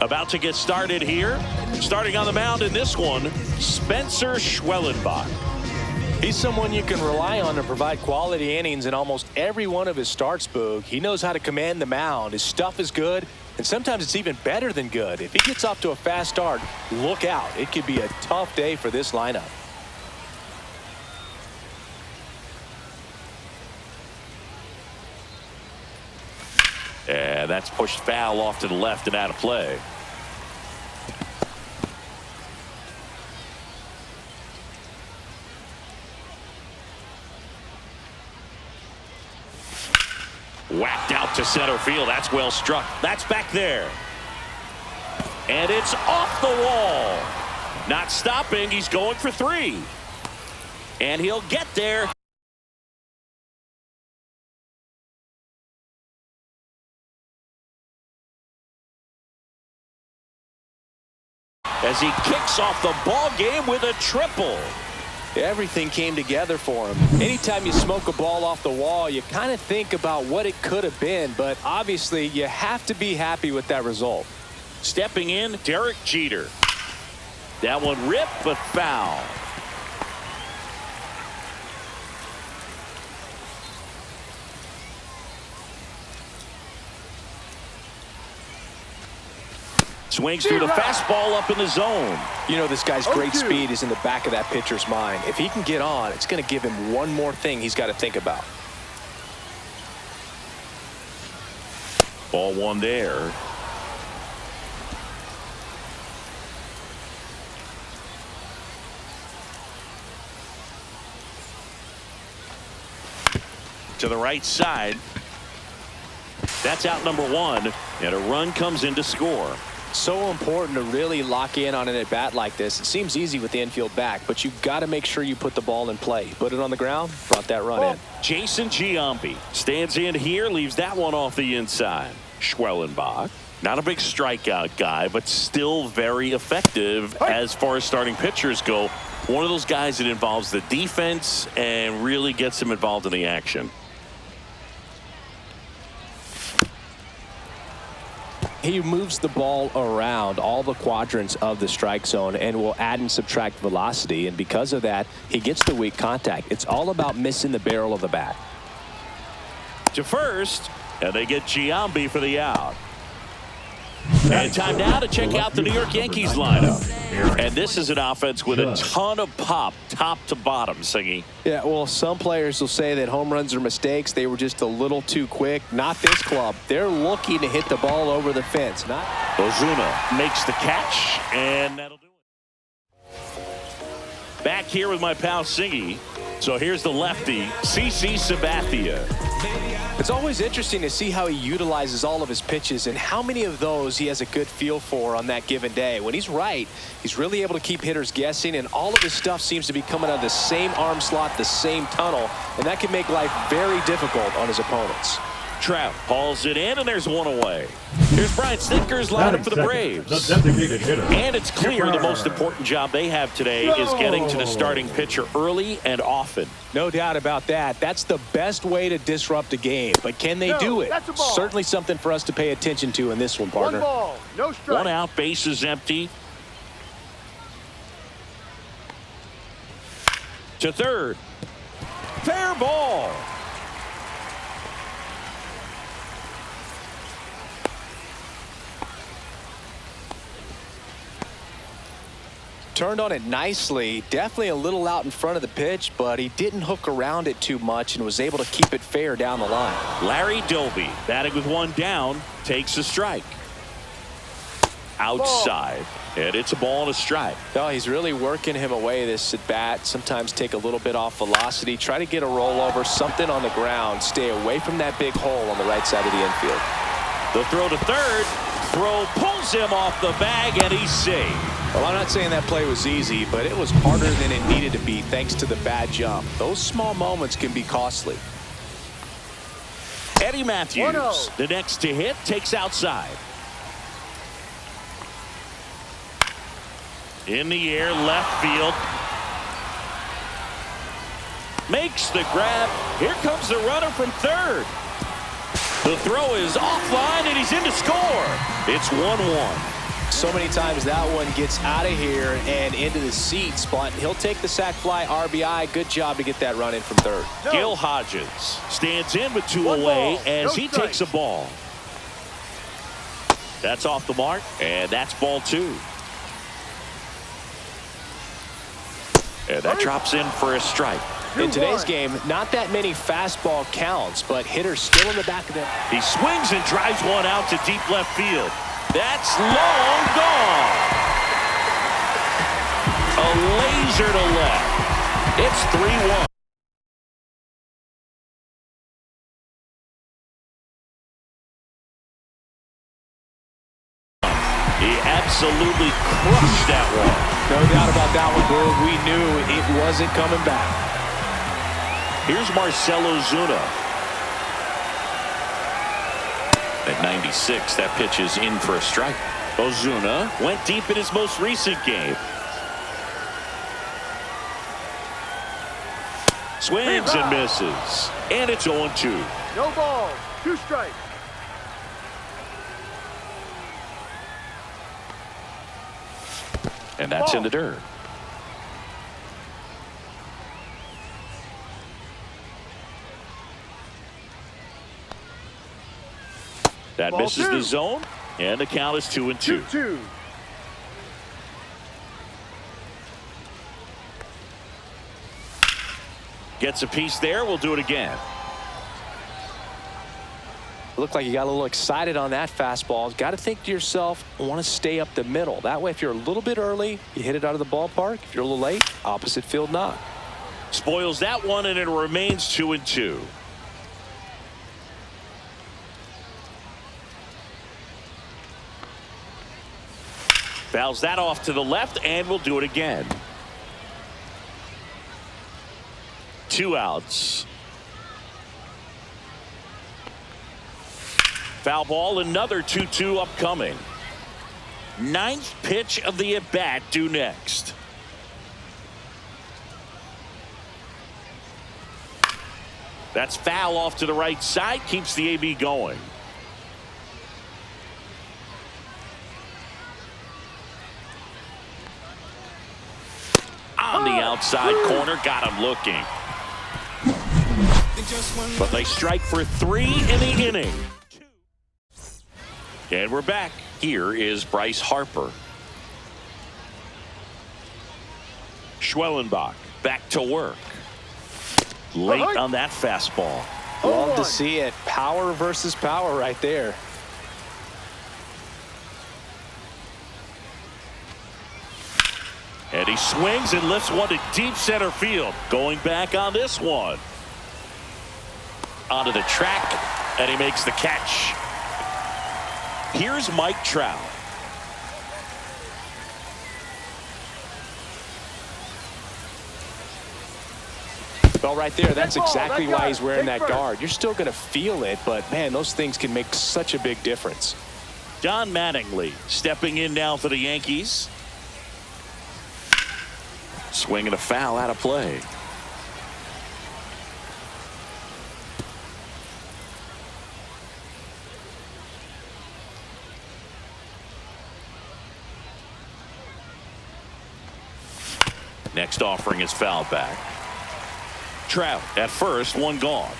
About to get started here. Starting on the mound in this one, Spencer Schwellenbach. He's someone you can rely on to provide quality innings in almost every one of his starts, Boog. He knows how to command the mound. His stuff is good, and sometimes it's even better than good. If he gets off to a fast start, look out. It could be a tough day for this lineup. And that's pushed foul off to the left and out of play. Whacked out to center field. That's well struck. That's back there. And it's off the wall. Not stopping. He's going for 3. And he'll get there. As he kicks off the ball game with a triple. Everything came together for him. Anytime you smoke a ball off the wall, you kind of think about what it could have been, but obviously you have to be happy with that result. Stepping in, Derek Jeter. That one ripped, but foul. Swings through the fastball up in the zone. You know, this guy's great speed is in the back of that pitcher's mind. If he can get on, it's going to give him one more thing he's got to think about. Ball one there. To the right side. That's out number 1, and a run comes in to score. So important to really lock in on an at-bat like this. It seems easy with the infield back, but you've got to make sure you put the ball in play. Put it on the ground, brought that run in. Jason Giambi stands in here, leaves that one off the inside. Schwellenbach, not a big strikeout guy, but still very effective as far as starting pitchers go. One of those guys that involves the defense and really gets him involved in the action. He moves the ball around all the quadrants of the strike zone and will add and subtract velocity, and because of that, he gets the weak contact. It's all about missing the barrel of the bat. To first, and they get Giambi for the out. And time now to check out the New York Yankees lineup. And this is an offense with a ton of pop, top to bottom, Singy. Yeah, well, some players will say that home runs are mistakes. They were just a little too quick. Not this club. They're looking to hit the ball over the fence. Ozuna makes the catch, and that'll do it. Back here with my pal Singy. So here's the lefty, CC Sabathia. It's always interesting to see how he utilizes all of his pitches and how many of those he has a good feel for on that given day. When he's right, he's really able to keep hitters guessing, and all of his stuff seems to be coming out of the same arm slot, the same tunnel, and that can make life very difficult on his opponents. Trout hauls it in, and there's one away. Here's Brian Snitker's lineup for the Braves. And it's clear the most important job they have today is getting to the starting pitcher early and often. No doubt about that. That's the best way to disrupt a game. But can they do it? Certainly something for us to pay attention to in this one, partner. One ball, no strike. One out, base is empty. To third. Fair ball. Turned on it nicely. Definitely a little out in front of the pitch, but he didn't hook around it too much and was able to keep it fair down the line. Larry Doby, batting with one down, takes a strike. Outside. And it's a ball and a strike. No, he's really working him away this at bat. Sometimes take a little bit off velocity. Try to get a rollover, something on the ground. Stay away from that big hole on the right side of the infield. The throw to third. Throw pulls him off the bag, and he's saved. Well, I'm not saying that play was easy, but it was harder than it needed to be thanks to the bad jump. Those small moments can be costly. Eddie Matthews, the next to hit, takes outside. In the air, left field. Makes the grab. Here comes the runner from third. The throw is offline, and he's in to score. It's 1-1. so many times that one gets out of here and into the seats, but he'll take the sac fly RBI. Good job to get that run in from third. Gil Hodges stands in with 2 away as he takes a ball. That's off the mark, and that's ball 2. And that drops in for a strike. In today's game, not that many fastball counts, but hitters still in the back of them. He swings and drives one out to deep left field. That's long gone. A laser to left. It's 3-1. He absolutely crushed that one. No doubt about that one, Boog. We knew it wasn't coming back. Here's Marcell Ozuna. At 96, that pitch is in for a strike. Ozuna went deep in his most recent game. Swings and misses. And it's 0-2. No ball, 2 strikes. And that's in the dirt. That misses the zone, and the count is 2-2. 2-2. Gets a piece there. We'll do it again. Looked like you got a little excited on that fastball. Got to think to yourself, I want to stay up the middle. That way, if you're a little bit early, you hit it out of the ballpark. If you're a little late, opposite field knock. Spoils that one, and it remains 2-2. Fouls that off to the left, and we'll do it again. 2 outs. Foul ball, another 2-2 upcoming. 9th pitch of the at-bat due next. That's foul off to the right side, keeps the AB going. On the outside corner, got him looking. But they strike for 3 in the inning. And we're back. Here is Bryce Harper. Schwellenbach back to work. Late on that fastball. Love to see it. Power versus power right there. And he swings and lifts one to deep center field. Going back on this one. Onto the track, and he makes the catch. Here's Mike Trout. Well, right there, that's exactly why he's wearing that guard. You're still going to feel it, but, man, those things can make such a big difference. Don Mattingly stepping in now for the Yankees. Swinging a foul out of play. Next offering is fouled back. Trout at first, one gone.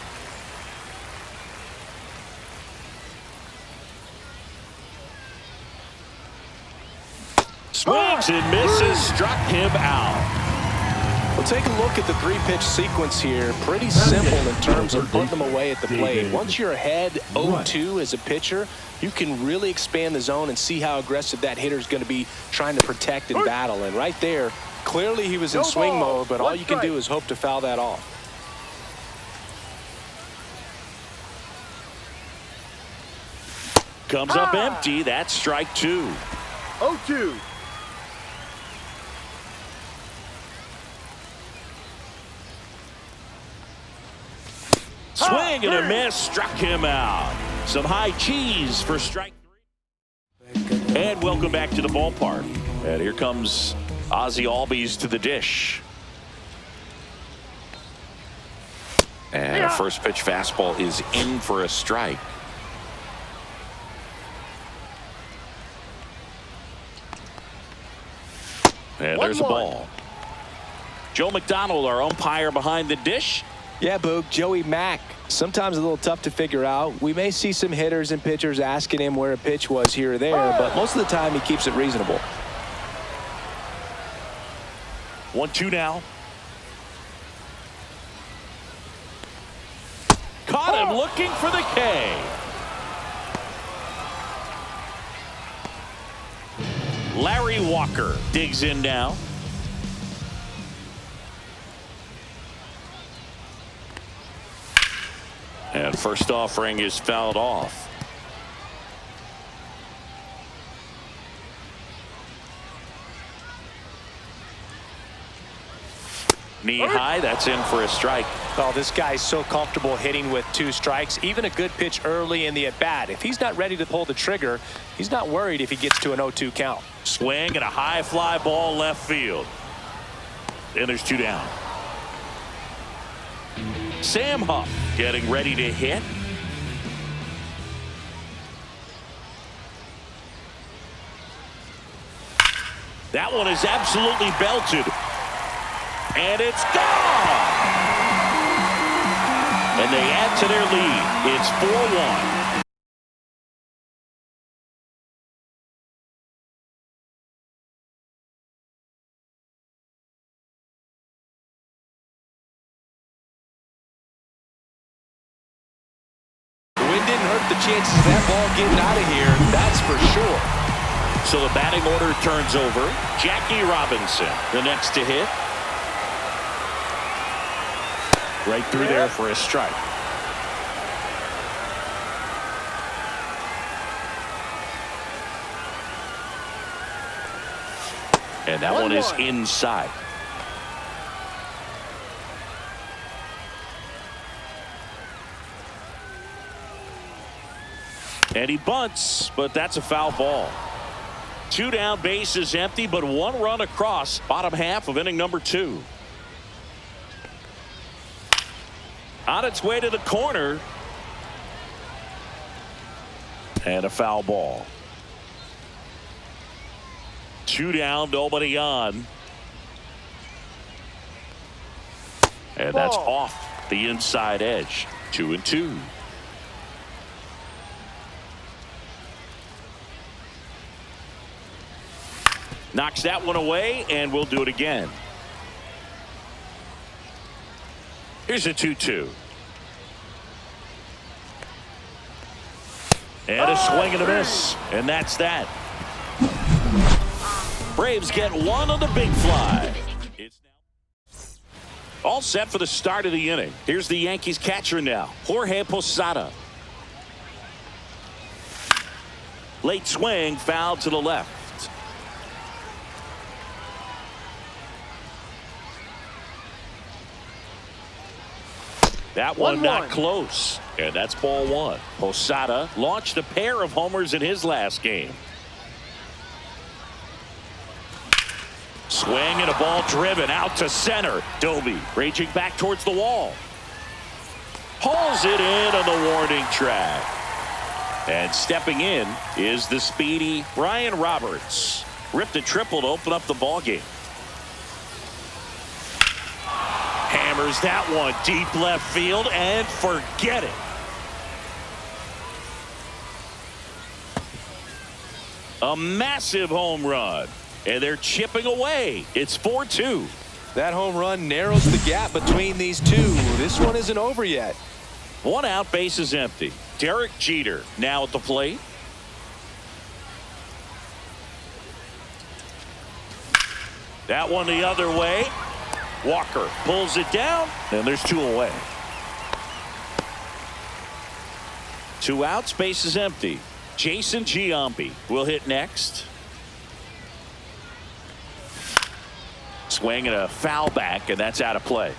Swings and misses, struck him out. Well, take a look at the 3-pitch sequence here. Pretty simple in terms of putting them away at the plate. Once you're ahead 0-2 as a pitcher, you can really expand the zone and see how aggressive that hitter is going to be trying to protect and battle. And right there, clearly he was in swing mode, but all you can do is hope to foul that off. Comes up empty. That's strike 2. 0-2. Swing and a miss, struck him out. Some high cheese for strike 3. And welcome back to the ballpark. And here comes Ozzie Albies to the dish. And a first pitch fastball is in for a strike. And there's a ball. Joe McDonald, our umpire behind the dish. Yeah, Boog, Joey Mack. Sometimes a little tough to figure out. We may see some hitters and pitchers asking him where a pitch was here or there, but most of the time he keeps it reasonable. 1-2 now. Caught him looking for the K. Larry Walker digs in now. And first offering is fouled off. Knee high, that's in for a strike. Oh, this guy's so comfortable hitting with 2 strikes. Even a good pitch early in the at-bat. If he's not ready to pull the trigger, he's not worried if he gets to an 0-2 count. Swing and a high fly ball left field. And there's 2 down. Sam Huff getting ready to hit. That one is absolutely belted. And it's gone. And they add to their lead. It's 4-1. Wind didn't hurt the chances of that ball getting out of here, that's for sure. So the batting order turns over. Jackie Robinson, the next to hit. Right through there for a strike. And that one is inside. And he bunts, but that's a foul ball. 2 down, bases empty, but 1 run across. Bottom half of inning number 2. On its way to the corner. And a foul ball. 2 down, nobody on. And that's off the inside edge. 2-2. Knocks that one away, and we'll do it again. Here's a 2-2. And a swing and a miss. And that's that. Braves get 1 on the big fly. It's now all set for the start of the inning. Here's the Yankees catcher now, Jorge Posada. Late swing, foul to the left. That one not close, and that's ball 1. Posada launched a pair of homers in his last game. Swing and a ball driven out to center. Doby raging back towards the wall. Hauls it in on the warning track. And stepping in is the speedy Ryan Roberts. Ripped a triple to open up the ball game. Hammers that one deep left field and forget it. A massive home run. And they're chipping away. It's 4-2. That home run narrows the gap between these two. This one isn't over yet. 1 out, bases empty. Derek Jeter now at the plate. That one the other way. Walker pulls it down, and there's 2 away. 2 outs, bases empty. Jason Giambi will hit next. Swing and a foul back, and that's out of play.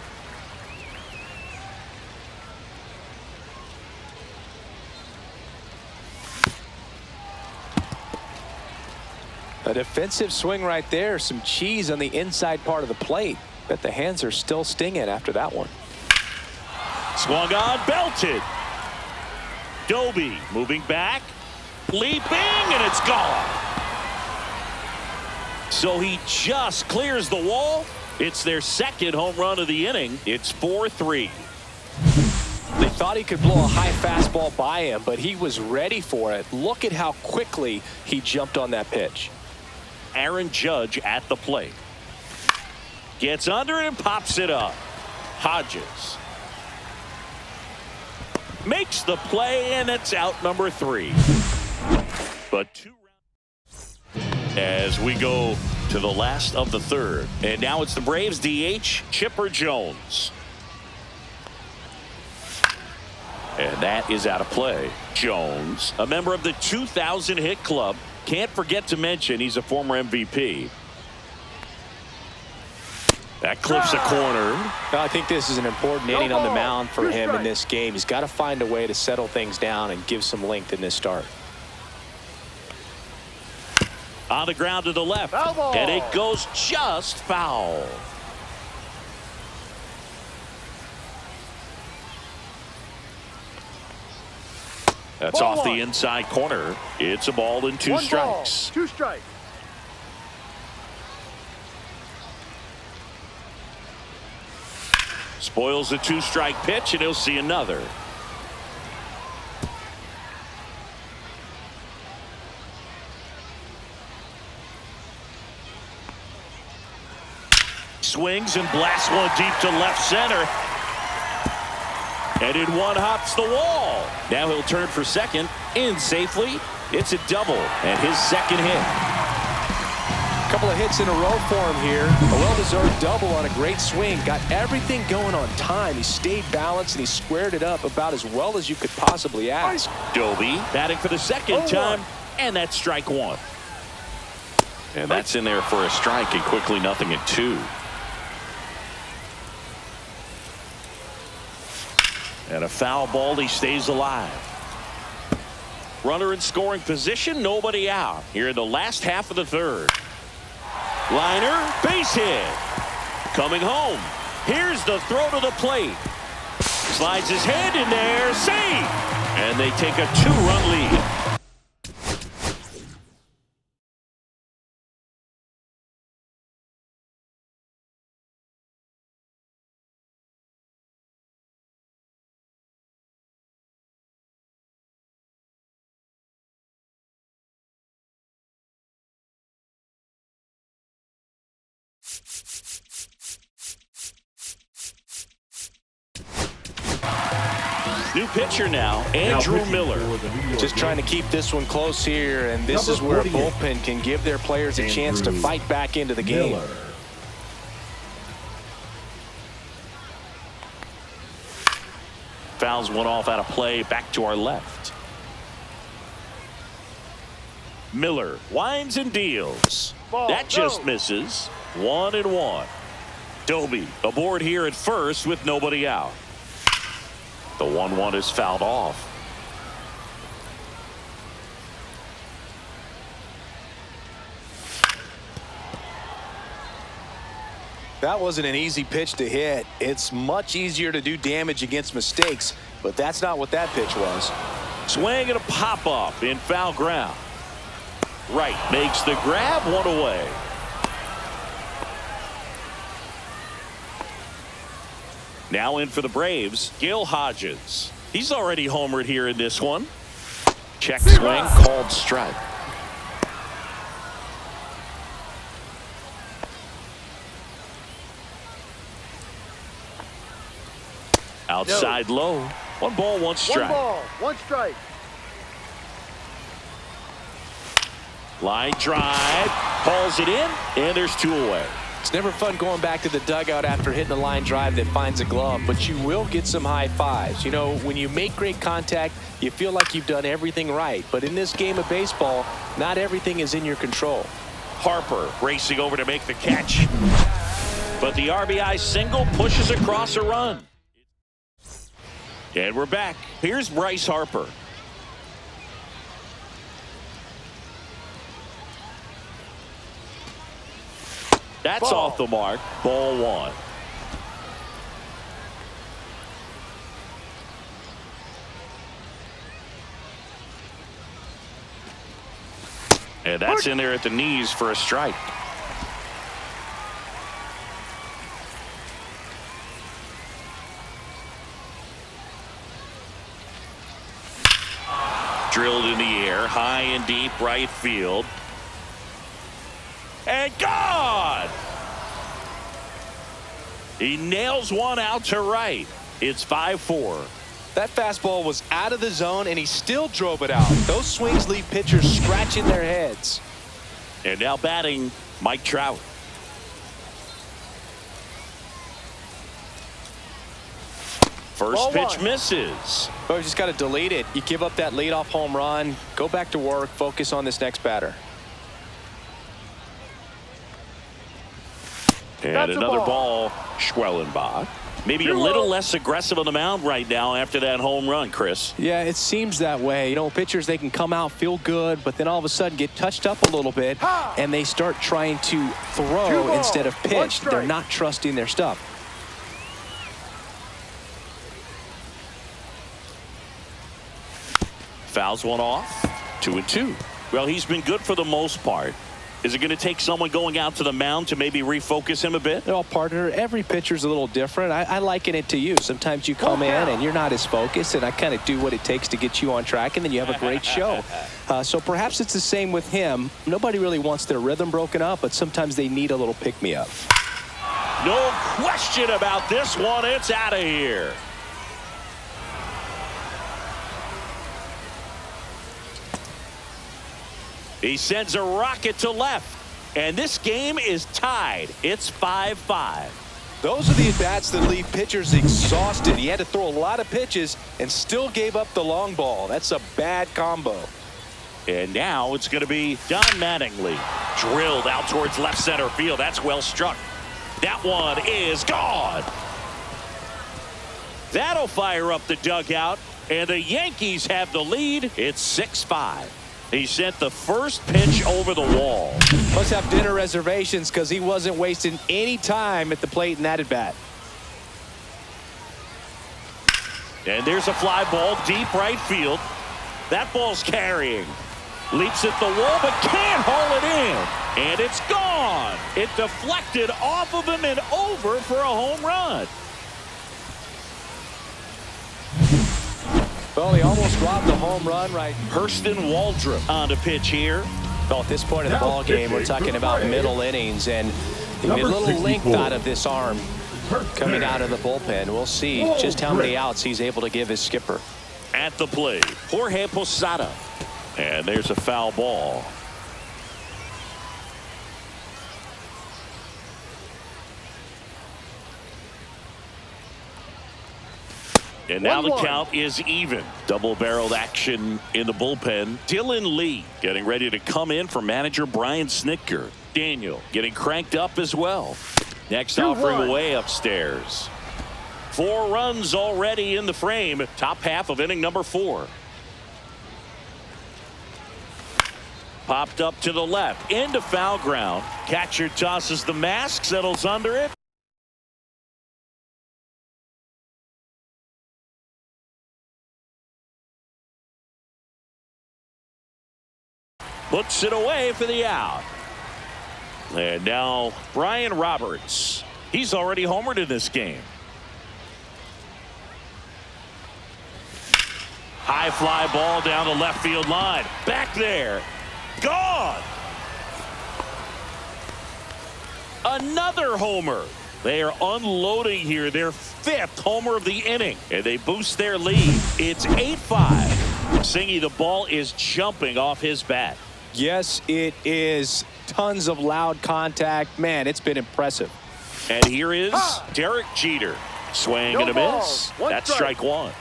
A defensive swing right there. Some cheese on the inside part of the plate. Bet the hands are still stinging after that one. Swung on, belted. Doby moving back, leaping, and it's gone. So he just clears the wall. It's their second home run of the inning. It's 4-3. They thought he could blow a high fastball by him, but he was ready for it. Look at how quickly he jumped on that pitch. Aaron Judge at the plate. Gets under it and pops it up. Hodges makes the play, and it's out number 3. But 2 rounds as we go to the last of the third. And now it's the Braves DH, Chipper Jones. And that is out of play. Jones, a member of the 2000 hit club. Can't forget to mention he's a former MVP. That clips a corner. I think this is an important inning on the mound for him in this game. He's got to find a way to settle things down and give some length in this start. On the ground to the left. And it goes just foul. That's Ball off one. the inside corner. It's a ball and 2 strikes. 2 strikes. Spoils a 2-strike pitch, and he'll see another. Swings and blasts one deep to left center. And in one hops the wall. Now he'll turn for second. In safely. It's a double and his second hit. A couple of hits in a row for him here. A well-deserved double on a great swing. Got everything going on time. He stayed balanced and he squared it up about as well as you could possibly ask. Doby batting for the second time, and that's strike 1. And that's in there for a strike, and quickly nothing at 2. And a foul ball, he stays alive. Runner in scoring position, nobody out. Here in the last half of the third. Liner, base hit. Coming home. Here's the throw to the plate. Slides his hand in there, safe. And they take a 2-run lead. New pitcher now, Andrew Miller. Just trying to keep this one close here, and this is where a bullpen can give their players a chance to fight back into the game. Fouls one off out of play, back to our left. Miller winds and deals. That just misses. 1-1. Doby aboard here at first with nobody out. The 1-1 is fouled off. That wasn't an easy pitch to hit. It's much easier to do damage against mistakes, but that's not what that pitch was. Swing and a pop up in foul ground. Right makes the grab, 1 away. Now in for the Braves, Gil Hodges. He's already homered here in this one. Check swing, called strike. Outside low. 1 ball, 1 strike. 1 ball, 1 strike. Line drive, hauls it in, and there's 2 away. It's never fun going back to the dugout after hitting a line drive that finds a glove, but you will get some high fives. You know, when you make great contact, you feel like you've done everything right. But in this game of baseball, not everything is in your control. Harper racing over to make the catch. But the RBI single pushes across a run. And we're back. Here's Bryce Harper. That's off the mark. Ball 1. And that's in there at the knees for a strike. Drilled in the air, high and deep right field. And gone! He nails one out to right. It's 5-4. That fastball was out of the zone, and he still drove it out. Those swings leave pitchers scratching their heads. And now batting, Mike Trout. First pitch misses. Oh, you just got to delete it. You give up that leadoff home run, go back to work, focus on this next batter. And another ball, Schwellenbach. Maybe a little less aggressive on the mound right now after that home run, Chris. Yeah, it seems that way. You know, pitchers, they can come out, feel good, but then all of a sudden get touched up a little bit, and they start trying to throw instead of pitch. They're not trusting their stuff. Fouls one off. 2-2. Well, he's been good for the most part. Is it going to take someone going out to the mound to maybe refocus him a bit? Well, partner, every pitcher's a little different. I liken it to you. Sometimes you come in and you're not as focused, and I kind of do what it takes to get you on track, and then you have a great show. So perhaps it's the same with him. Nobody really wants their rhythm broken up, but sometimes they need a little pick-me-up. No question about this one. It's out of here. He sends a rocket to left, and this game is tied. It's 5-5. Those are the at-bats that leave pitchers exhausted. He had to throw a lot of pitches and still gave up the long ball. That's a bad combo. And now it's going to be Don Mattingly. Drilled out towards left center field. That's well struck. That one is gone. That'll fire up the dugout, and the Yankees have the lead. It's 6-5. He sent the first pitch over the wall. Must have dinner reservations because he wasn't wasting any time at the plate in that at bat. And there's a fly ball deep right field. That ball's carrying. Leaps at the wall but can't haul it in. And it's gone. It deflected off of him and over for a home run. Well, he almost robbed the home run right. Hurston Waldrop on the pitch here. Well, at this point in the ball game, we're talking about middle innings, and a little length out of this arm coming out of the bullpen. We'll see just how many outs he's able to give his skipper. At the plate, Jorge Posada. And there's a foul ball. And now the count is even. Double-barreled action in the bullpen. Dylan Lee getting ready to come in for manager Brian Snitker. Daniel getting cranked up as well. Next offering away upstairs. 4 runs already in the frame. Top half of inning number 4. Popped up to the left. Into foul ground. Catcher tosses the mask. Settles under it. Puts it away for the out. And now Brian Roberts. He's already homered in this game. High fly ball down the left field line. Back there. Gone. Another homer. They are unloading here. Their 5th homer of the inning. And they boost their lead. It's 8-5. Singy, the ball is jumping off his bat. Yes, it is. Tons of loud contact. Man, it's been impressive. And here is Derek Jeter. Swing and a miss. That's strike 1.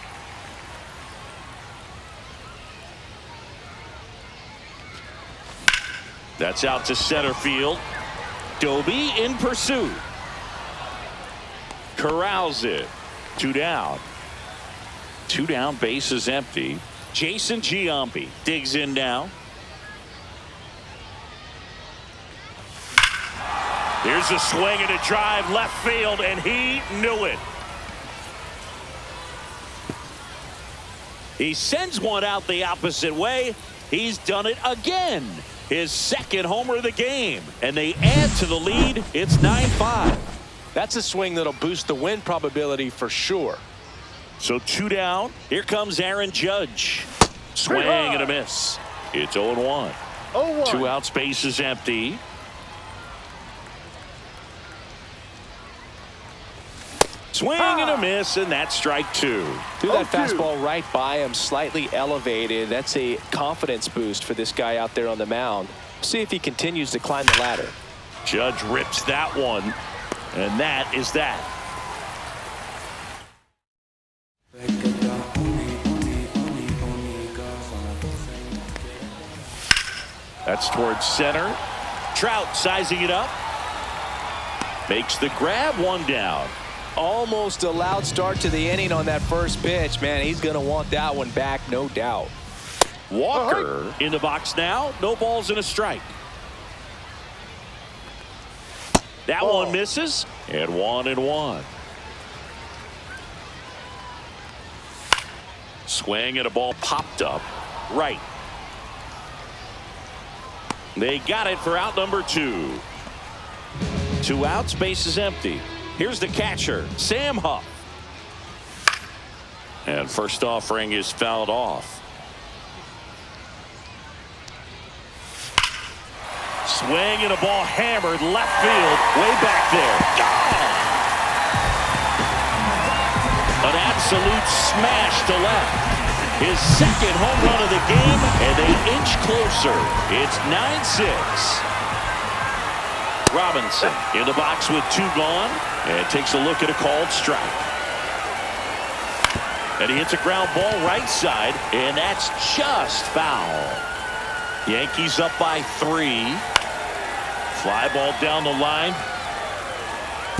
That's out to center field. Doby in pursuit. Corrals it. 2 down. 2 down, base is empty. Jason Giambi digs in now. Here's a swing and a drive left field, and he knew it. He sends one out the opposite way. He's done it again. His 2nd homer of the game, and they add to the lead. It's 9-5. That's a swing that'll boost the win probability for sure. So 2 down. Here comes Aaron Judge. Swing and a miss. It's 0-1. 0-1. 2 outs, base is empty. Swing and a miss, and that's strike 2. Threw that 0-2. fastball right by him, slightly elevated. That's a confidence boost for this guy out there on the mound. See if he continues to climb the ladder. Judge rips that one, and that is that. That's towards center. Trout sizing it up. Makes the grab, 1 down. Almost a loud start to the inning on that first pitch. Man, he's going to want that one back, no doubt. Walker in the box now. No balls and a strike. That one misses, and 1-1. Swing and a ball popped up right. They got it for out number 2. 2 outs, base is empty. Here's the catcher, Sam Huff. And first offering is fouled off. Swing and a ball hammered left field, way back there. Gone! An absolute smash to left. His second home run of the game, and they inch closer. It's 9-6. Robinson in the box with 2 gone, and takes a look at a called strike. And he hits a ground ball right side, and that's just foul. Yankees up by 3. Fly ball down the line,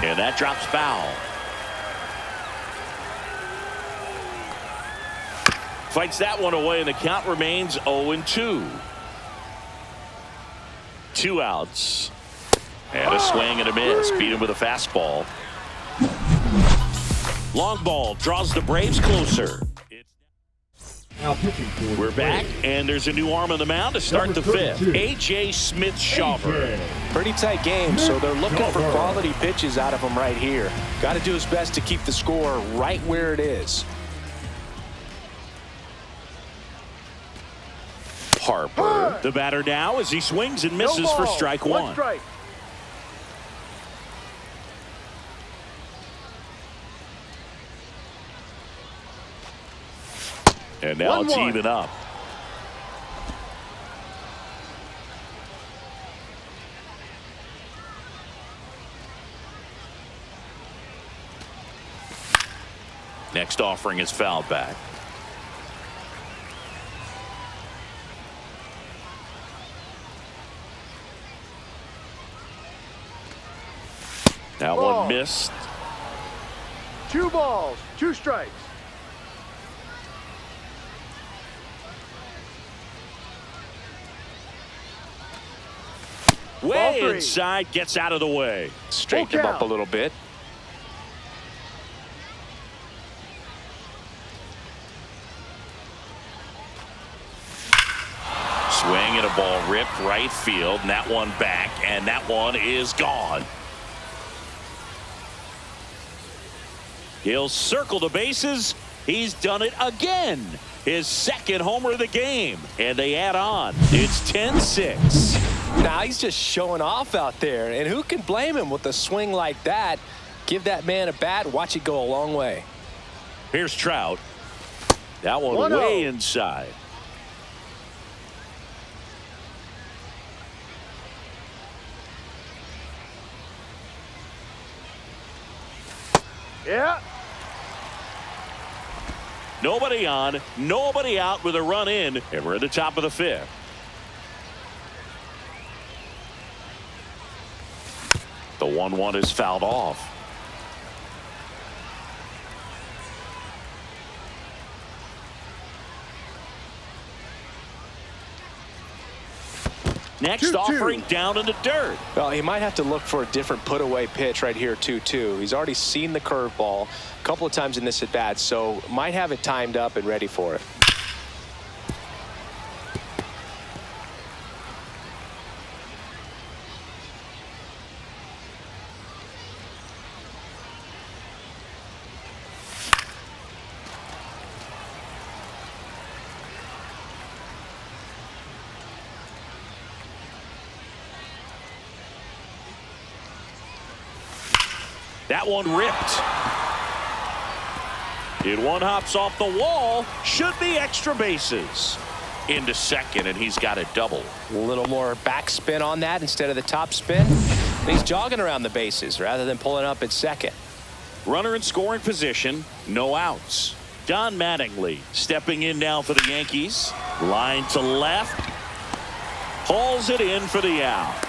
and that drops foul. Fights that one away, and the count remains 0-2. 2 outs. And a swing and a miss. Beat him with a fastball. Long ball draws the Braves closer. We're back, and there's a new arm on the mound to start the 5th. A.J. Smith-Shawver. Pretty tight game, so they're looking for quality pitches out of him right here. Got to do his best to keep the score right where it is. Harper, the batter now, as he swings and misses for strike 1. Strike. And now it's even up. Next offering is fouled back. That one missed. 2 balls, 2 strikes. Way inside, gets out of the way. Straighten him up a little bit. Swing and a ball ripped right field, and that one back, and that one is gone. He'll circle the bases. He's done it again. His second homer of the game, and they add on. It's 10-6. Now he's just showing off out there, and who can blame him with a swing like that? Give that man a bat, watch it go a long way. Here's Trout. That one way inside. Yeah. Nobody on, nobody out with a run in, and we're at the top of the 5th. The 1-1 is fouled off. Next offering down in the dirt. Well, he might have to look for a different put-away pitch right here, 2-2. He's already seen the curveball a couple of times in this at-bat, so might have it timed up and ready for it. That one ripped. And one hops off the wall. Should be extra bases. Into second, and he's got a double. A little more backspin on that instead of the top spin. And he's jogging around the bases rather than pulling up at second. Runner in scoring position, no outs. Don Mattingly stepping in now for the Yankees. Line to left. Hauls it in for the out.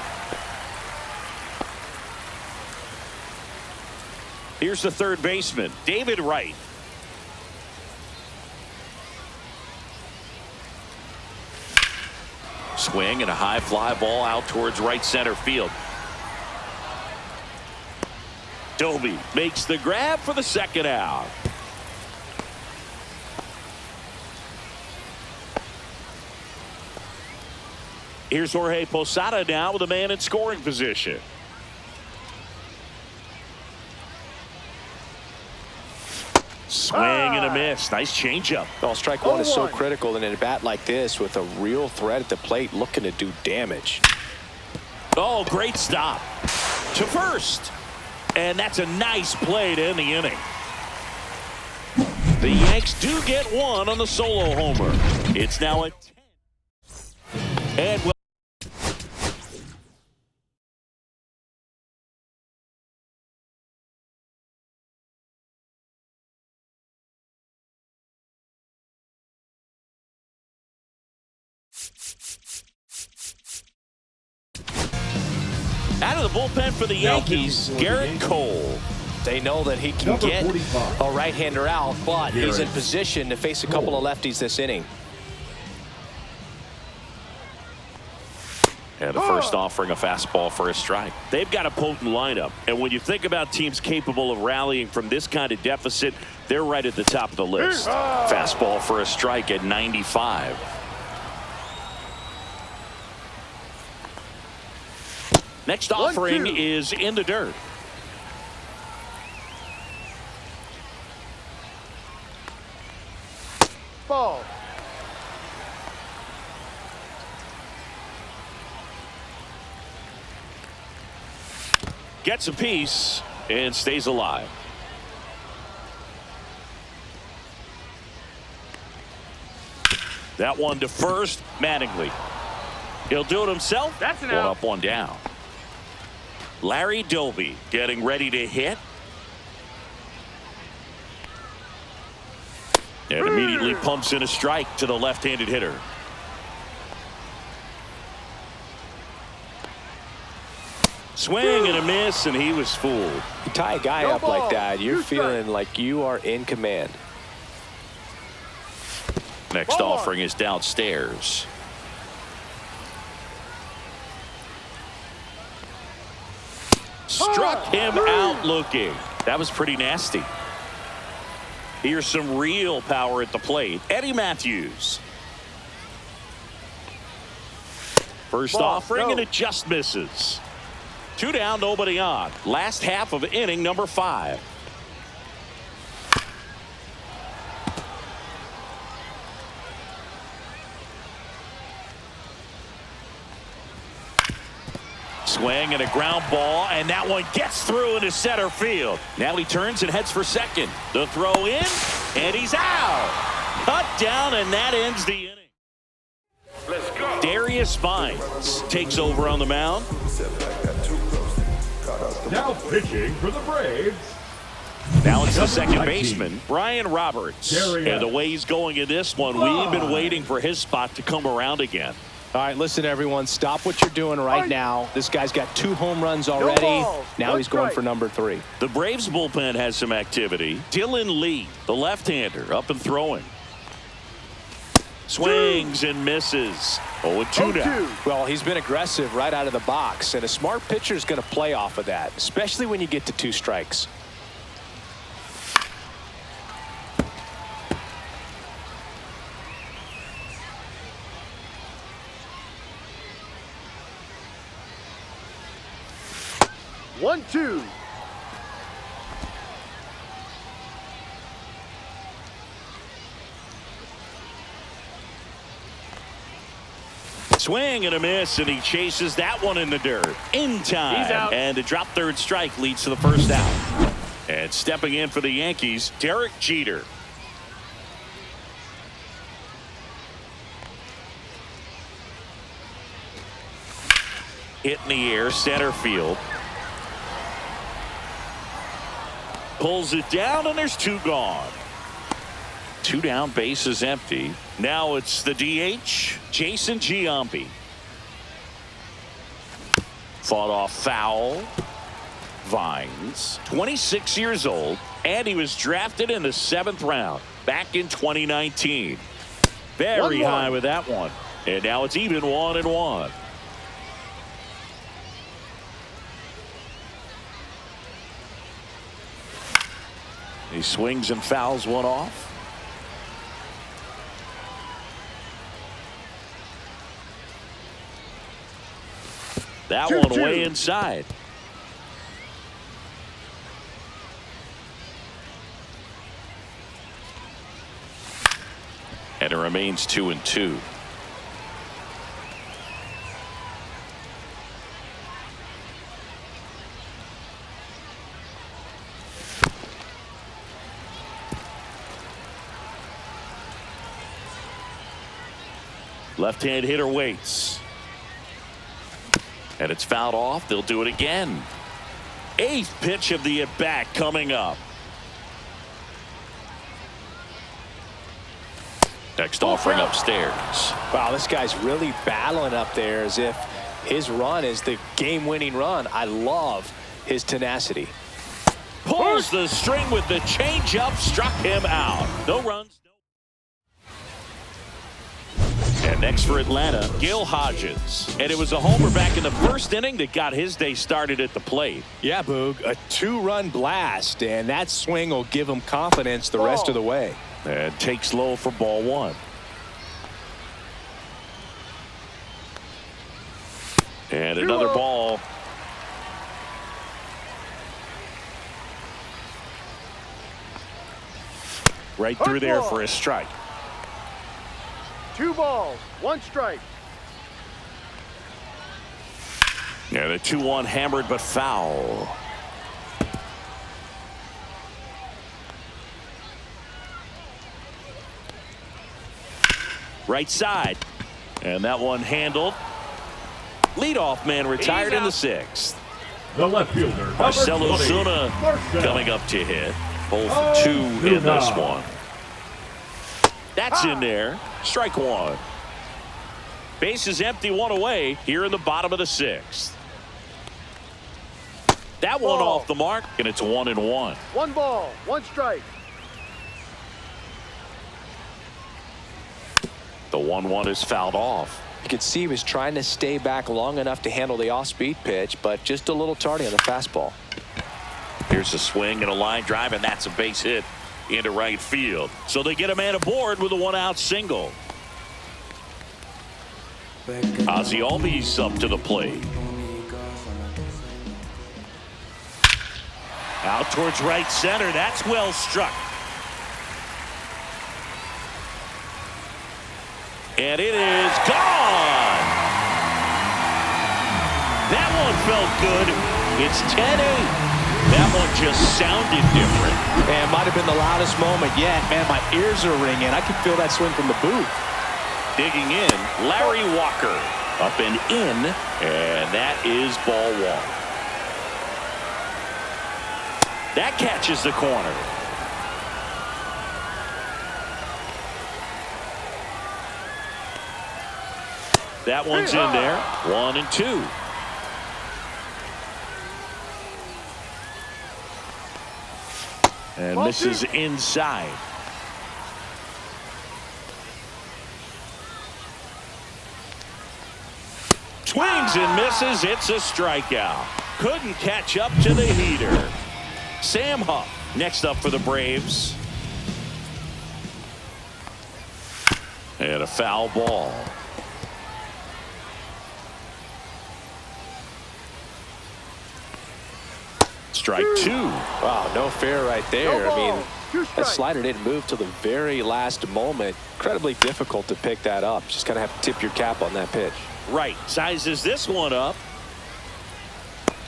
Here's the third baseman, David Wright. Swing and a high fly ball out towards right center field. Doby makes the grab for the second out. Here's Jorge Posada now with a man in scoring position. Swing and a miss. Nice changeup. Well, strike one is so critical in a bat like this with a real threat at the plate looking to do damage. Oh, great stop to first. And that's a nice play to end the inning. The Yanks do get one on the solo homer. It's now a 10. And out of the bullpen for the Yankees, Garrett Cole. They know that he can get a right-hander out, but he's in position to face a couple of lefties this inning. And the first offering a fastball for a strike. They've got a potent lineup. And when you think about teams capable of rallying from this kind of deficit, they're right at the top of the list. Fastball for a strike at 95. Next offering is in the dirt. Ball. Gets a piece and stays alive. That one to first, Mattingly. He'll do it himself. That's an one out. up, one down. Larry Doby getting ready to hit. And immediately pumps in a strike to the left-handed hitter. Swing and a miss, and he was fooled. You tie a guy up like that, you're feeling like you are in command. Next offering is downstairs. Struck him out looking. That was pretty nasty. Here's some real power at the plate. Eddie Matthews. First offering, and it just misses. 2 down, nobody on. Last half of inning number 5. Swing and a ground ball, and that one gets through into center field. Now he turns and heads for second. The throw in, and he's out. Cut down, and that ends the inning. Let's go. Darius Vines takes over on the mound. Now pitching for the Braves. Now it's the second baseman, Brian Roberts. And the way he's going in this one, we've been waiting for his spot to come around again. All right, listen, everyone. Stop what you're doing right now. This guy's got 2 home runs already. Now he's going for number 3. The Braves bullpen has some activity. Dylan Lee, the left-hander, up and throwing. Swings and misses. 0-2 now. Well, he's been aggressive right out of the box, and a smart pitcher is going to play off of that, especially when you get to 2 strikes. One, two. Swing and a miss, and he chases that one in the dirt. In time. He's out. And a drop third strike leads to the first out. And stepping in for the Yankees, Derek Jeter. Hit in the air, center field. Pulls it down, and there's two gone. Two down, bases empty. Now it's the DH, Jason Giambi. Fought off foul. Vines, 26 years old, and he was drafted in the 7th round back in 2019. Very high with that one. And now it's even 1-1. He swings and fouls one off. That one way inside. And it remains 2-2. Left-hand hitter waits. And it's fouled off. They'll do it again. 8th pitch of the at-bat coming up. Next offering upstairs. Wow, this guy's really battling up there as if his run is the game-winning run. I love his tenacity. Pulls the string with the changeup, struck him out. No runs. And next for Atlanta, Gil Hodges. And it was a homer back in the 1st inning that got his day started at the plate. Yeah, Boog, a 2-run blast, and that swing will give him confidence the rest of the way. And takes low for ball 1. And another ball. Right through there for a strike. 2 balls, 1 strike. Yeah, the 2-1 hammered but foul. Right side. And that one handled. Leadoff man retired in the 6th. The left fielder, Marcelo Zuna coming up to hit. 0-2 in this one. That's in there. Strike 1. Base is empty, 1 away here in the bottom of the 6th. That one off the mark, and it's 1-1. 1 ball, 1 strike. The 1-1 is fouled off. You could see he was trying to stay back long enough to handle the off-speed pitch, but just a little tardy on the fastball. Here's a swing and a line drive, and that's a base hit into right field. So they get a man aboard with a 1-out single. Ozzie Albies up to the plate. Out towards right center. That's well struck. And it is gone. That one felt good. It's 10-8. That one just sounded different. And it might have been the loudest moment yet. Man, my ears are ringing. I can feel that swing from the booth. Digging in, Larry Walker. Up and in, and that is ball 1. That catches the corner. That one's in there. 1-2. And misses inside. Swings and misses. It's a strikeout. Couldn't catch up to the heater. Sam Huff next up for the Braves. And a foul ball. Strike 2. Wow, no fair right there. I mean, that slider didn't move till the very last moment. Incredibly difficult to pick that up. Just kind of have to tip your cap on that pitch. Right. Sizes this one up.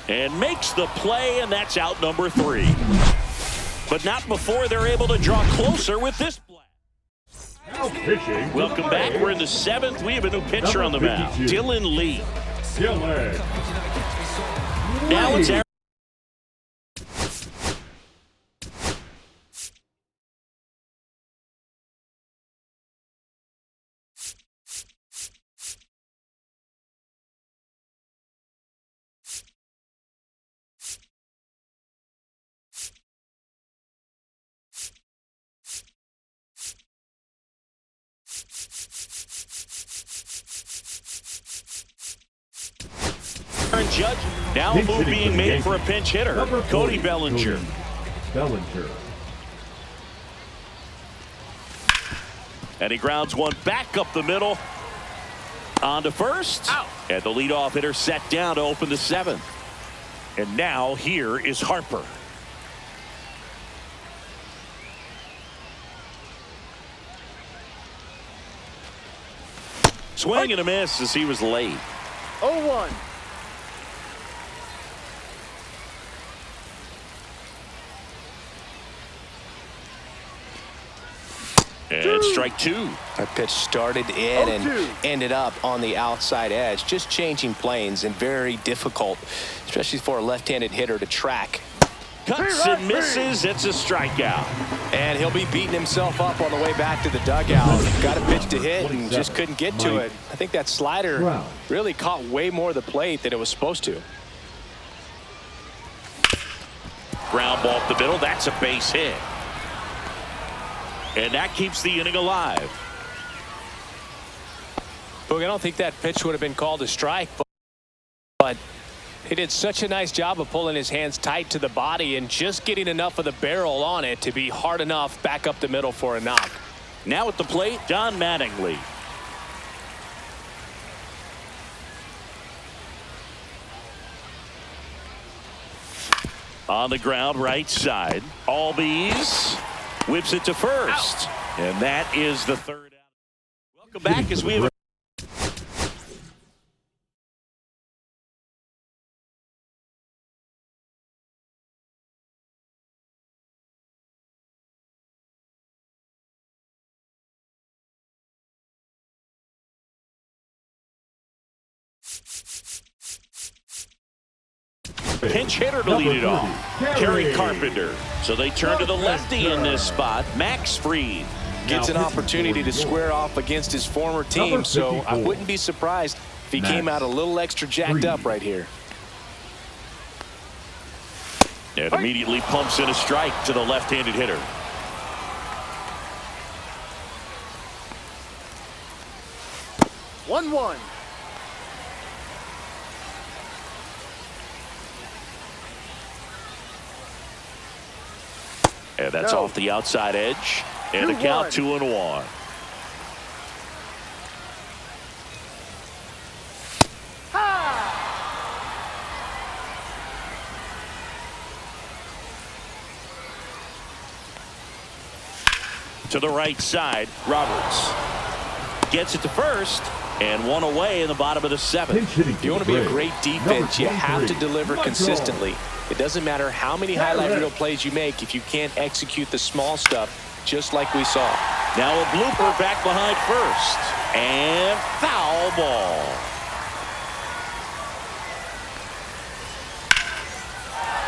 And makes the play, and that's out number 3. but not before they're able to draw closer with this blast. Now pitching. Welcome back. We're in the 7th. We have a new pitcher on the mound, Dylan Lee. Dylan. Now it's Aaron. Judge. Now a move being made for a pinch hitter, Cody Bellinger. Bellinger. And he grounds one back up the middle. On to first. Out. And the leadoff hitter set down to open the 7th. And now here is Harper. Swing and a miss as he was late. 0-1. And strike 2. That pitch started in and ended up on the outside edge, just changing planes, and very difficult, especially for a left-handed hitter to track. Cuts and misses. It's a strikeout. And he'll be beating himself up on the way back to the dugout. Got a pitch to hit and just couldn't get to it. I think that slider really caught way more of the plate than it was supposed to. Ground ball up the middle. That's a base hit. And that keeps the inning alive. Boog, I don't think that pitch would have been called a strike, but he did such a nice job of pulling his hands tight to the body and just getting enough of the barrel on it to be hard enough back up the middle for a knock. Now at the plate, Don Mattingly. On the ground, right side. Albies whips it to first. And that is the 3rd out. Welcome back as we have pinch hitter to lead it off. Kerry Carpenter. So they turn to the lefty in this spot. Max Fried gets an opportunity to square off against his former team, so I wouldn't be surprised if he came out a little extra jacked up right here. And immediately pumps in a strike to the left-handed hitter. One. And that's off the outside edge. And the count 2-1. To the right side, Roberts gets it to first, and one away in the bottom of the 7th. If you want to be a great defense, you have to deliver consistently. It doesn't matter how many highlight reel plays you make if you can't execute the small stuff, just like we saw. Now a blooper back behind first, and foul ball.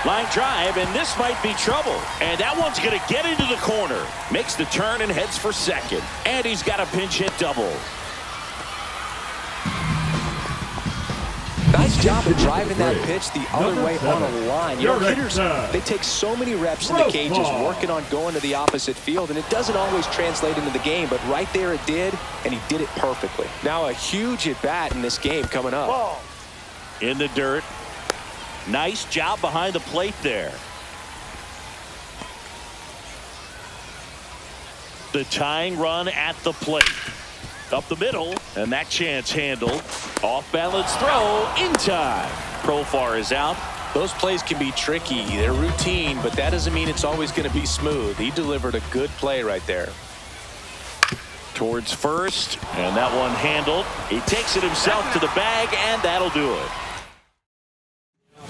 Line drive, and this might be trouble. And that one's going to get into the corner. Makes the turn and heads for second. And he's got a pinch hit double. Nice job of driving that pitch the other way on a line. You know, hitters, they take so many reps in the cages working on going to the opposite field, and it doesn't always translate into the game, but right there it did, and he did it perfectly. Now a huge at-bat in this game coming up. In the dirt. Nice job behind the plate there. The tying run at the plate. Up the middle, and that chance handled. Off balance throw in time. Profar is out. Those plays can be tricky. They're routine, but that doesn't mean it's always going to be smooth. He delivered a good play right there. Towards first, and that one handled. He takes it himself to the bag, and that'll do it.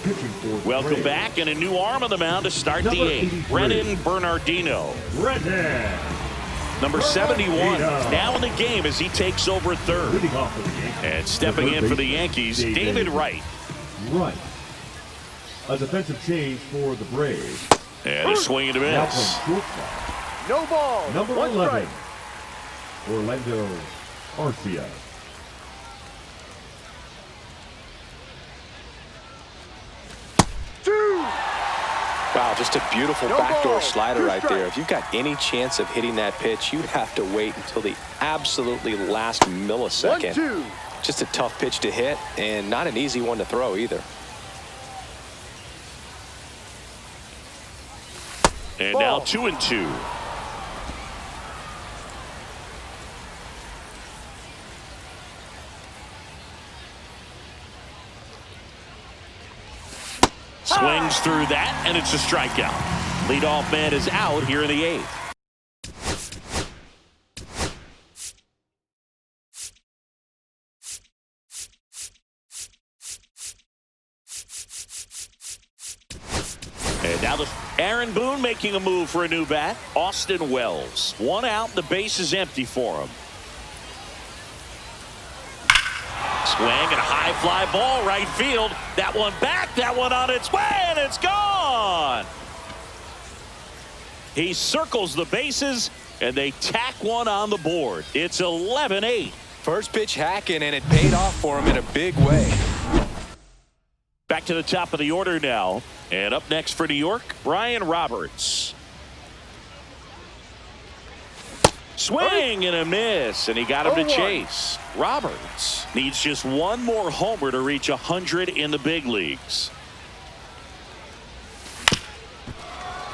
Pitching for the Welcome Braves. back, and a new arm on the mound to start Number the 8th. 83. Brennan Bernardino. Brennan. Number 71 now in the game as he takes over third. Leading off for the Yankees. And stepping in for the Yankees, David Wright. Right. A defensive change for the Braves. And a swing and a Now miss. playing shortstop. No ball. Number One 11. strike. Orlando Arcia. Two. Wow, just a beautiful No backdoor ball. slider Two right there. strikes. If you've got any chance of hitting that pitch, you have to wait until the absolutely last millisecond. 1-2. Just a tough pitch to hit, and not an easy one to throw either. And Ball. now 2-2. Swings through that, and it's a strikeout. Leadoff man is out here in the 8th. And now Aaron Boone making a move for a new bat. Austin Wells. One out, the base is empty for him. Swing and a high fly ball right field. That one back, that one on its way, and it's gone. He circles the bases, and they tack one on the board. It's 11-8. First pitch hacking, and it paid off for him in a big way. Back to the top of the order now. And up next for New York, Brian Roberts. Swing and a miss, and he got him to 0-1. chase. Roberts needs just one more homer to reach 100 in the big leagues.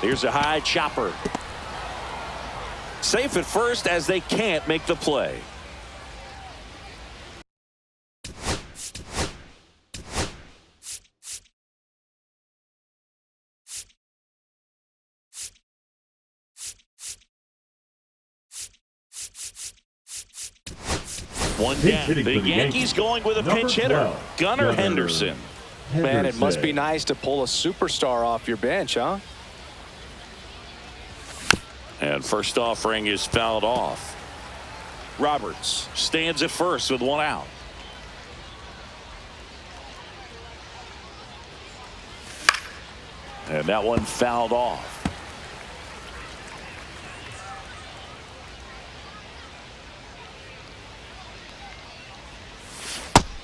Here's a high chopper. Safe at first as they can't make the play. One down. hitting The for the Yankees Yankees. going with a Number pinch hitter. 12, Gunnar Henderson. Man, it must be nice to pull a superstar off your bench, huh? And first offering is fouled off. Roberts stands at first with one out. And that one fouled off.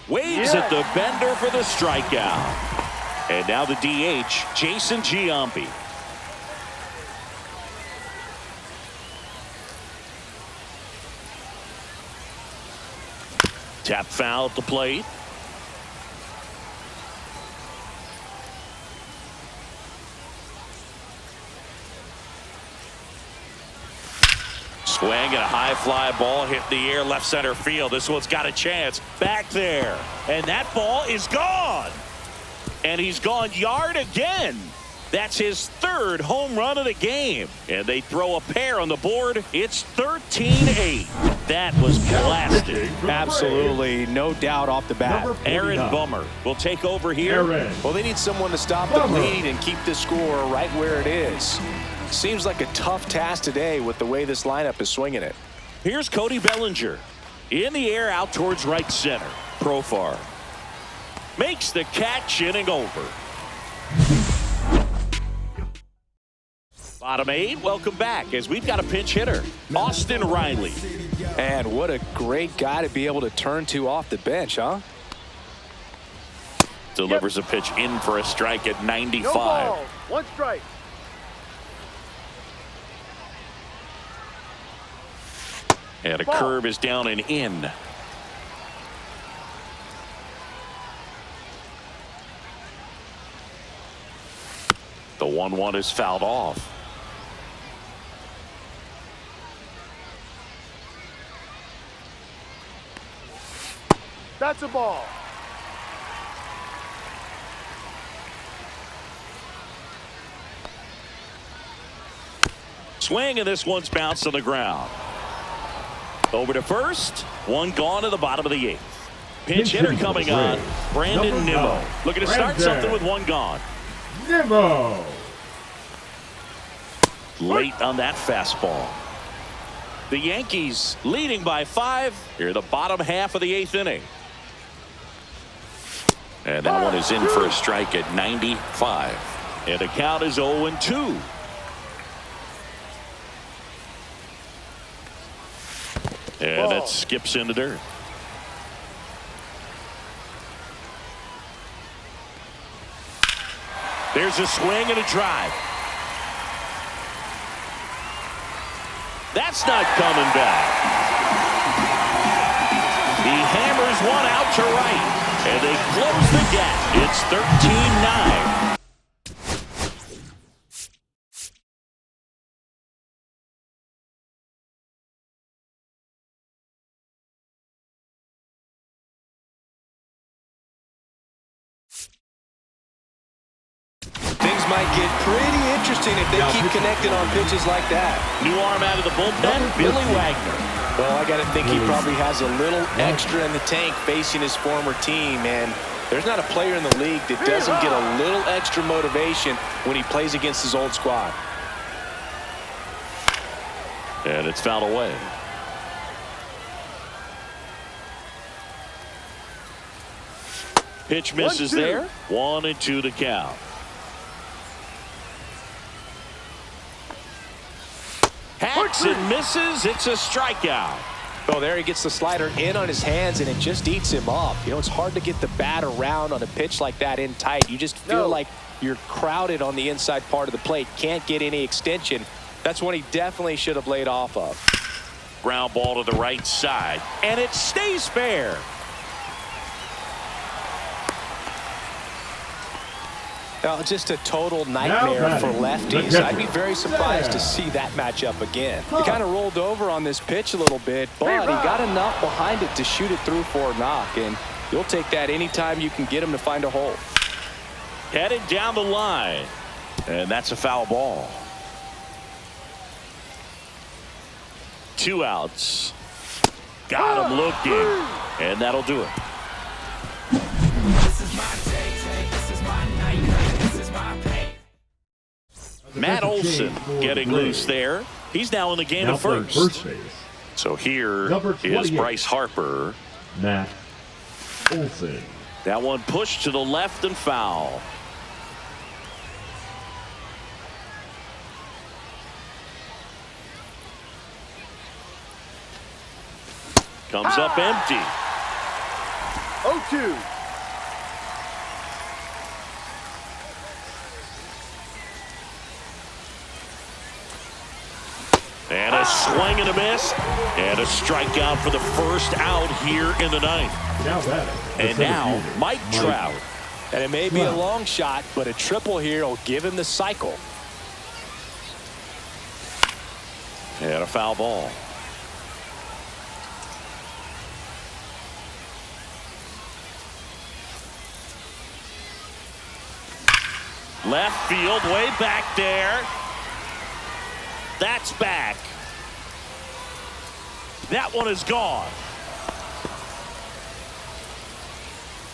Waves at the bender for the strikeout. And now the DH, Jason Giambi. Tap foul at the plate. Swing and a high fly ball hit the air left center field. This one's got a chance back there, and that ball is gone, and he's gone yard again. That's his third home run of the game, and they throw a pair on the board. It's 13-8. That was blasted. Absolutely, no doubt off the bat. Aaron Bummer will take over here. Well, they need someone to stop the bleed and keep the score right where it is. Seems like a tough task today with the way this lineup is swinging it. Here's Cody Bellinger in the air out towards right center. Profar makes the catch, inning over. Bottom 8, welcome back as we've got a pinch hitter, Austin Riley. And what a great guy to be able to turn to off the bench, huh? Delivers a pitch in for a strike at 95. No ball. One strike. And a curve is down and in. The 1-1 is fouled off. That's a ball. Swing, and this one's bounced to the ground. Over to first. One gone to the bottom of the 8th. Pinch hitter coming on, Brandon Nimmo. Looking to start something with one gone. Nimmo. Late on that fastball. The Yankees leading by 5 here in the bottom half of the 8th inning. And that one is in for a strike at 95. And the count is 0-2. And that skips into dirt. There's a swing and a drive. That's not coming back. He hammers one out to right. And they close the gap. It's 13-9. Things might get pretty interesting if they keep connecting on pitches like that. New arm out of the bullpen, Billy Wagner. Well, I got to think he probably has a little extra in the tank facing his former team, and there's not a player in the league that doesn't get a little extra motivation when he plays against his old squad. And it's fouled away. Pitch misses there. 1-2 to count. Hacks and misses. It's a strikeout. Oh, there he gets the slider in on his hands, and it just eats him up. You know, it's hard to get the bat around on a pitch like that in tight. You just feel like you're crowded on the inside part of the plate. Can't get any extension. That's one he definitely should have laid off of. Ground ball to the right side, and it stays fair. Well, just a total nightmare for lefties. I'd be very surprised to see that matchup again. He kind of rolled over on this pitch a little bit, but he got enough behind it to shoot it through for a knock, and you'll take that anytime you can get him to find a hole. Headed down the line, and that's a foul ball. 2 outs. Got him looking, and that'll do it. Matt Olson getting loose there. He's now in the game at first. So here is Bryce Harper. Matt Olson. That one pushed to the left and foul. Comes up empty. 0-2. And a swing and a miss. And a strikeout for the first out here in the 9th. And now Mike Trout. And it may be a long shot, but a triple here will give him the cycle. And a foul ball. Left field, way back there. That's back. That one is gone.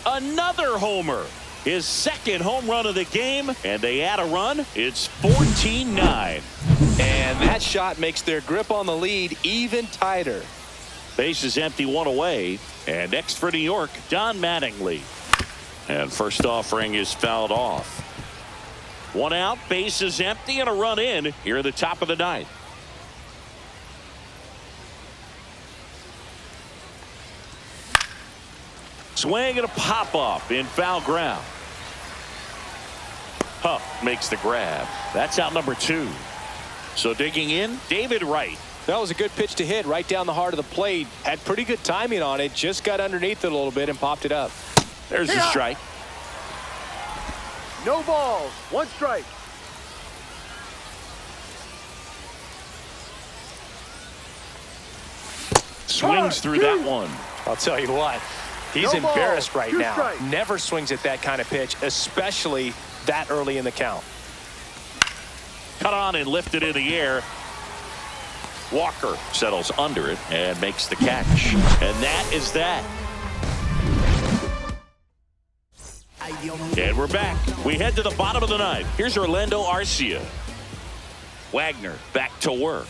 Another homer. His second home run of the game, and they add a run. It's 14-9. And that shot makes their grip on the lead even tighter. Base is empty, 1 away. And next for New York, Don Mattingly. And first offering is fouled off. 1 out, base is empty, and a run in here at the top of the 9th. Swing and a pop-up in foul ground. Huff makes the grab. That's out number 2. So digging in, David Wright. That was a good pitch to hit right down the heart of the plate. Had pretty good timing on it. Just got underneath it a little bit and popped it up. There's the strike. No balls. 1 strike. Swings through that one. I'll tell you what, he's embarrassed right now. Never swings at that kind of pitch, especially that early in the count. Cut on and lifted in the air. Walker settles under it and makes the catch. And that is that. And we're back. We head to the bottom of the ninth. Here's Orlando Arcia. Wagner back to work.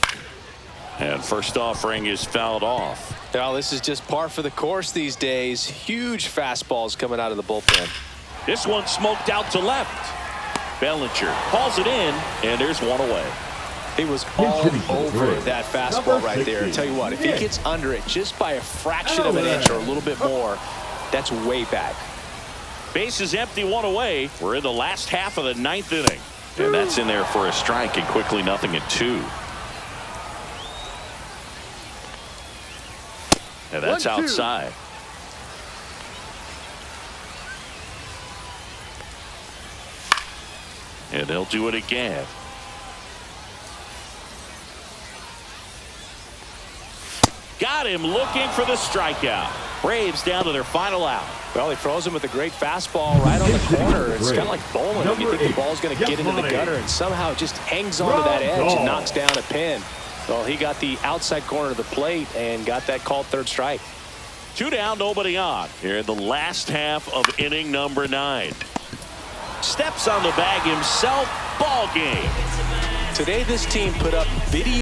And first offering is fouled off. Now, this is just par for the course these days. Huge fastballs coming out of the bullpen. This one smoked out to left. Bellinger hauls it in, and there's one away. He was all over that fastball right there. I tell you what, if he gets under it just by a fraction of an inch or a little bit more, that's way back. Base is empty, one away. We're in the last half of the ninth inning. And that's in there for a strike, and quickly 0-2. And that's outside. And they'll do it again. Got him looking for the strikeout. Braves down to their final out. Well, he throws him with a great fastball right on the corner. It's kind of like bowling. If you think the ball's going to get into the gutter, and somehow it just hangs onto that edge and knocks down a pin. Well, he got the outside corner of the plate and got that called third strike. 2 down, nobody on. Here in the last half of inning number 9. Steps on the bag himself. Ball game. Today, this team put up video.